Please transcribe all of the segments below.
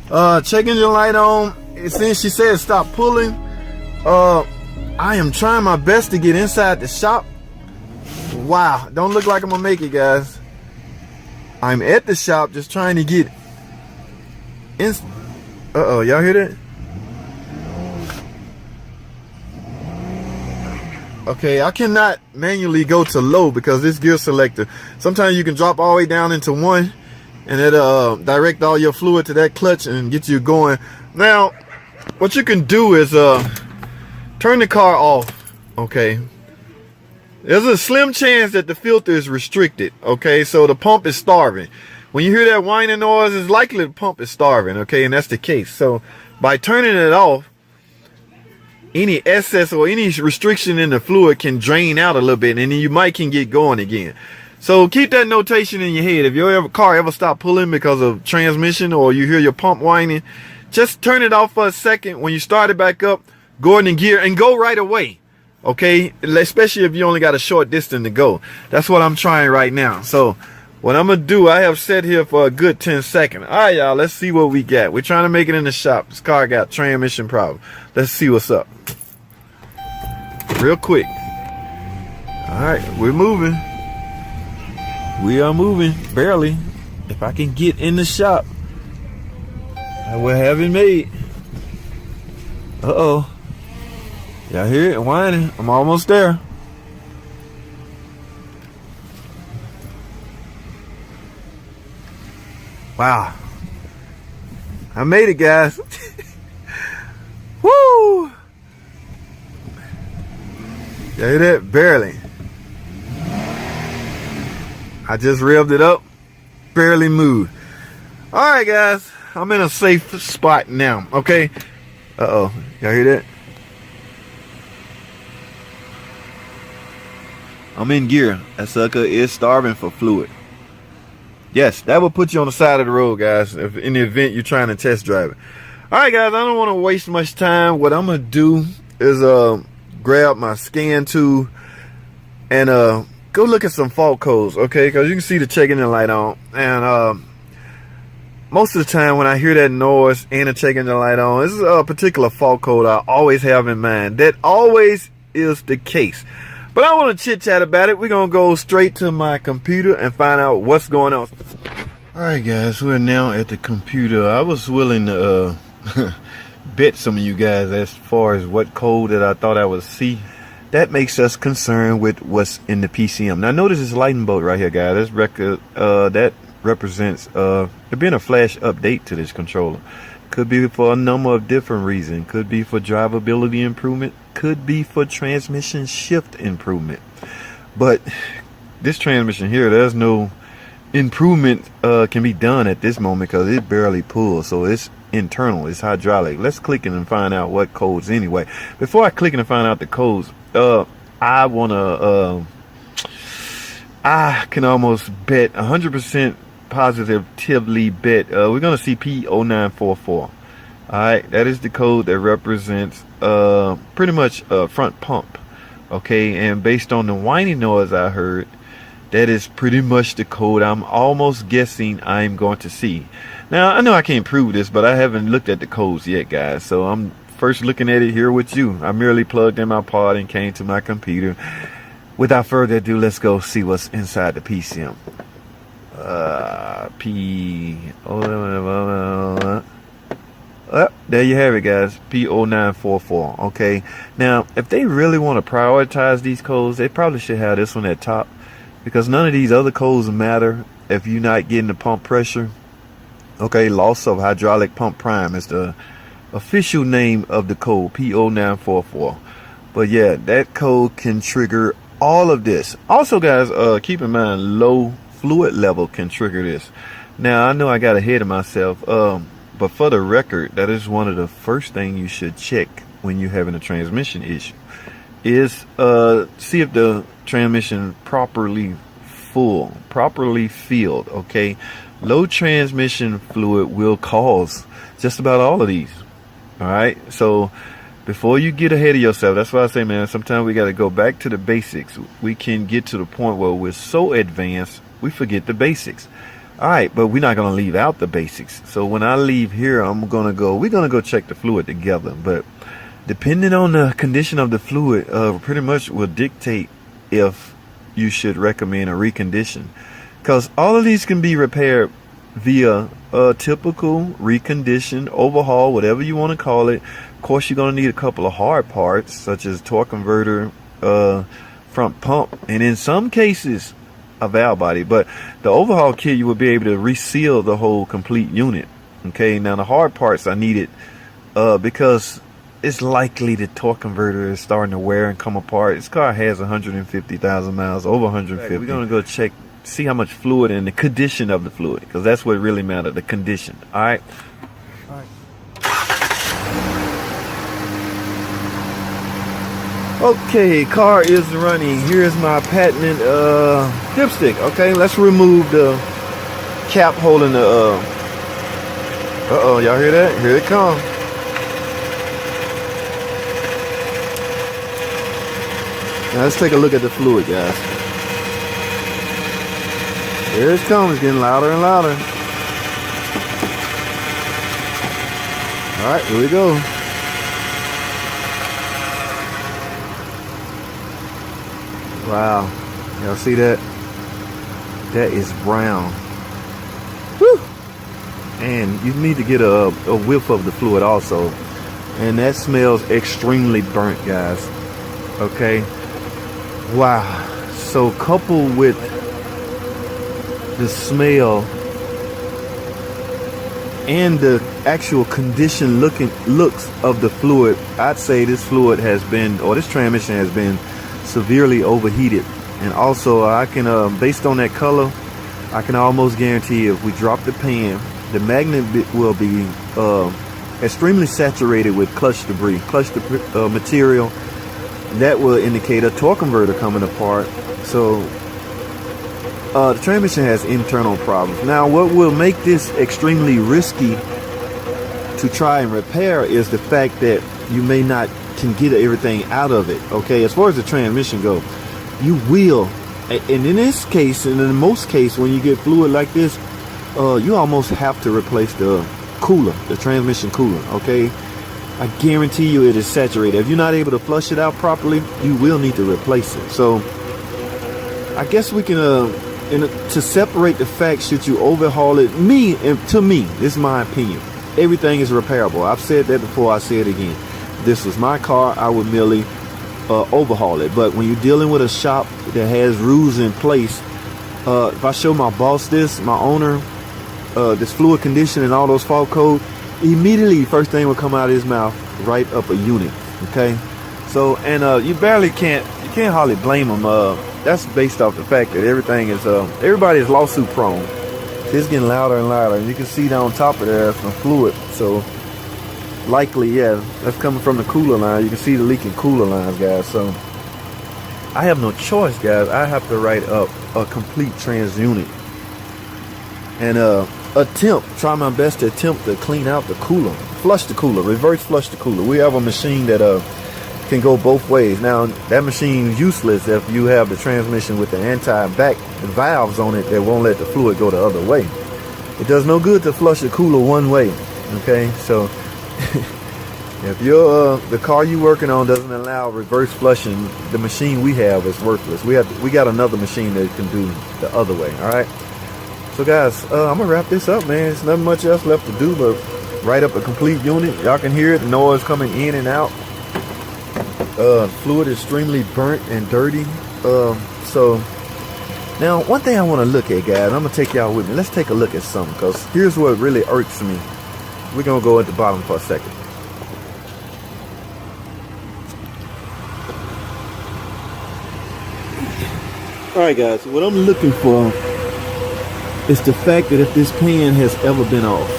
Check engine light on. Since she said stop pulling, I am trying my best to get inside the shop. Wow, don't look like I'm gonna make it, guys. I'm at the shop just trying to get in. Uh-oh, y'all hear that? Okay, I cannot manually go to low because this gear selector, sometimes you can drop all the way down into one and it'll direct all your fluid to that clutch and get you going. Now, what you can do is turn the car off, okay? There's a slim chance that the filter is restricted, okay? So the pump is starving. When you hear that whining noise, it's likely the pump is starving, okay? And that's the case. So by turning it off, any excess or any restriction in the fluid can drain out a little bit, and then you might can get going again. So keep that notation in your head. If your car ever stop pulling because of transmission or you hear your pump whining, just turn it off for a second. When you start it back up, go in gear and go right away. Okay, especially if you only got a short distance to go. That's what I'm trying right now. So what I'm gonna do, I have set here for a good 10 seconds. All right, y'all, let's see what we got. We're trying to make it in the shop. This car got transmission problem. Let's see what's up real quick. All right, we're moving. We are moving, barely. If I can get in the shop, I will have it made. Uh-oh. Y'all hear it whining? I'm almost there. Wow. I made it, guys. Woo! Y'all hear that? Barely. I just revved it up. Barely moved. Alright, guys. I'm in a safe spot now. Okay? Uh-oh. Y'all hear that? I'm in gear. That sucker is starving for fluid. Yes, that will put you on the side of the road, guys, if in the event you're trying to test drive it. All right, guys, I don't want to waste much time. What I'm going to do is grab my scan tool and go look at some fault codes, okay? Because you can see the check engine light on. And most of the time when I hear that noise and the check engine light on, this is a particular fault code I always have in mind. That always is the case. But I want to chit chat about it. We're going to go straight to my computer and find out what's going on. All right, guys, we're now at the computer. I was willing to bet some of you guys as far as what code that I thought I would see. That makes us concerned with what's in the PCM. Now, notice this lightning bolt right here, guys. That represents there being a flash update to this controller. Could be for a number of different reasons. Could be for drivability improvement. Could be for transmission shift improvement. But this transmission here, there's no improvement can be done at this moment because it barely pulls. So it's internal, it's hydraulic. Let's click it and find out what codes anyway. Before I click it and find out the codes, I can almost bet 100% positively bet we're gonna see P0944. All right, that is the code that represents pretty much front pump. Okay, and based on the whining noise I heard, that is pretty much the code I'm almost guessing I'm going to see. Now, I know I can't prove this, but I haven't looked at the codes yet, guys. So I'm first looking at it here with you. I merely plugged in my pod and came to my computer. Without further ado, let's go see what's inside the PCM. There you have it, guys. P0944. Okay, now if they really want to prioritize these codes, they probably should have this one at top, because none of these other codes matter if you're not getting the pump pressure. Okay, loss of hydraulic pump prime is the official name of the code, P0944. But yeah, that code can trigger all of this. Also, guys, keep in mind low fluid level can trigger this. Now, I know I got ahead of myself, but for the record, that is one of the first things you should check when you're having a transmission issue, is see if the transmission properly filled. Okay, low transmission fluid will cause just about all of these. All right, so before you get ahead of yourself, that's why I say, man, sometimes we got to go back to the basics. We can get to the point where we're so advanced we forget the basics. All right, but we're not gonna leave out the basics. So when I leave here, we're gonna go check the fluid together. But depending on the condition of the fluid, pretty much will dictate if you should recommend a recondition. Because all of these can be repaired via a typical recondition, overhaul, whatever you want to call it. Of course, you're gonna need a couple of hard parts, such as torque converter, front pump, and in some cases, a valve body. But the overhaul kit, you will be able to reseal the whole complete unit. Okay, now the hard parts are needed because it's likely the torque converter is starting to wear and come apart. This car has 150,000 miles, over 150. We're gonna go check, see how much fluid and the condition of the fluid, because that's what really matters, the condition. All right. Okay, car is running. Here's my patented dipstick. Okay, let's remove the cap holding the uh-oh, y'all hear that? Here it comes. Now let's take a look at the fluid, guys. Here it comes, it's getting louder and louder. Alright, here we go. Wow, y'all see that? That is brown. Woo! And you need to get a whiff of the fluid also. And that smells extremely burnt, guys. Okay. Wow. So coupled with the smell and the actual condition looks of the fluid, I'd say this fluid has been, or this transmission has been severely overheated. And also I can based on that color, I can almost guarantee if we drop the pan, the magnet will be extremely saturated with clutch debris, material. That will indicate a torque converter coming apart. So the transmission has internal problems. Now what will make this extremely risky to try and repair is the fact that you may not can get everything out of it. Okay, as far as the transmission go, you will, and in this case, and in most cases, when you get fluid like this, you almost have to replace the cooler, the transmission cooler. Okay, I guarantee you it is saturated. If you're not able to flush it out properly, you will need to replace it. So I guess we can to separate the fact, should you overhaul it, to me, this is my opinion, everything is repairable. I've said that before, I say it again. This was my car, I would merely overhaul it. But when you're dealing with a shop that has rules in place, if I show my boss this, my owner, this fluid condition and all those fault codes, immediately first thing will come out of his mouth, write up a unit. Okay, so and you can't hardly blame them. That's based off the fact that everything is everybody is lawsuit prone. It's getting louder and louder, and you can see down top of there some fluid. So likely, yeah, that's coming from the cooler line. You can see the leaking cooler lines, guys. So I have no choice, guys. I have to write up a complete trans unit and try my best to attempt to clean out the cooler, flush the cooler, reverse flush the cooler. We have a machine that can go both ways. Now that machine is useless if you have the transmission with the anti-back valves on it that won't let the fluid go the other way. It does no good to flush the cooler one way. Okay, so if the car you working on doesn't allow reverse flushing, the machine we have is worthless. We got another machine that can do the other way. All right. So guys, I'm gonna wrap this up, man. There's nothing much else left to do but write up a complete unit. Y'all can hear it, the noise coming in and out. Fluid is extremely burnt and dirty. So now one thing I want to look at, guys, I'm gonna take y'all with me. Let's take a look at something, because here's what really irks me. We're gonna go at the bottom for a second. All right, guys, what I'm looking for is the fact that if this pan has ever been off.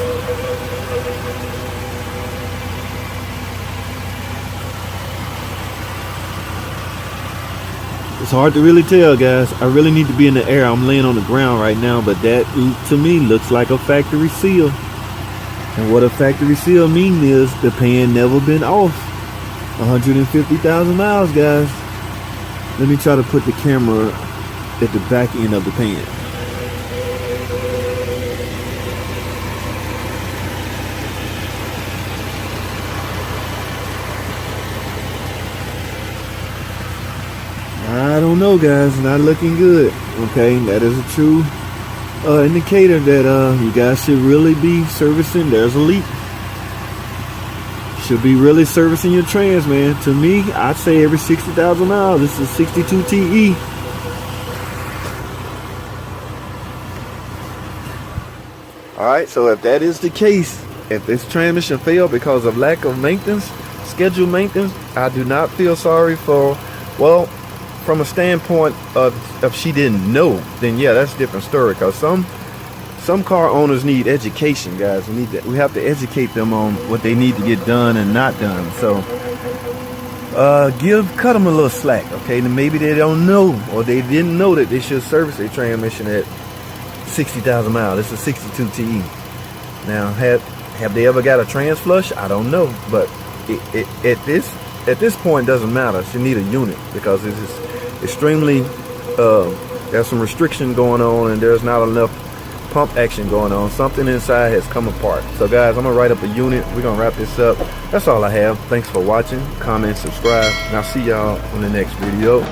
It's hard to really tell, guys. I really need to be in the air. I'm laying on the ground right now, but that to me looks like a factory seal. And what a factory seal means is the pan never been off. 150,000 miles, guys. Let me try to put the camera at the back end of the pan. know, guys, not looking good. Okay, that is a true indicator that you guys should really be servicing. There's a leak. Should be really servicing your trans, man. To me, I'd say every 60,000 miles. This is 62 TE. Alright, so if that is the case, if this transmission failed because of lack of maintenance, scheduled maintenance, I do not feel sorry for, well, from a standpoint of if she didn't know, then yeah, that's a different story. Because some car owners need education, guys. We have to educate them on what they need to get done and not done. So cut them a little slack, okay? And maybe they don't know, or they didn't know that they should service their transmission at 60,000 miles. This is 62 TE. Now, have they ever got a trans flush? I don't know, but at this point, it doesn't matter. She need a unit because this is extremely. There's some restriction going on, and there's not enough pump action going on. Something inside has come apart. So guys, I'm gonna write up a unit. We're gonna wrap this up. That's all I have. Thanks for watching. Comment, subscribe, and I'll see y'all on the next video.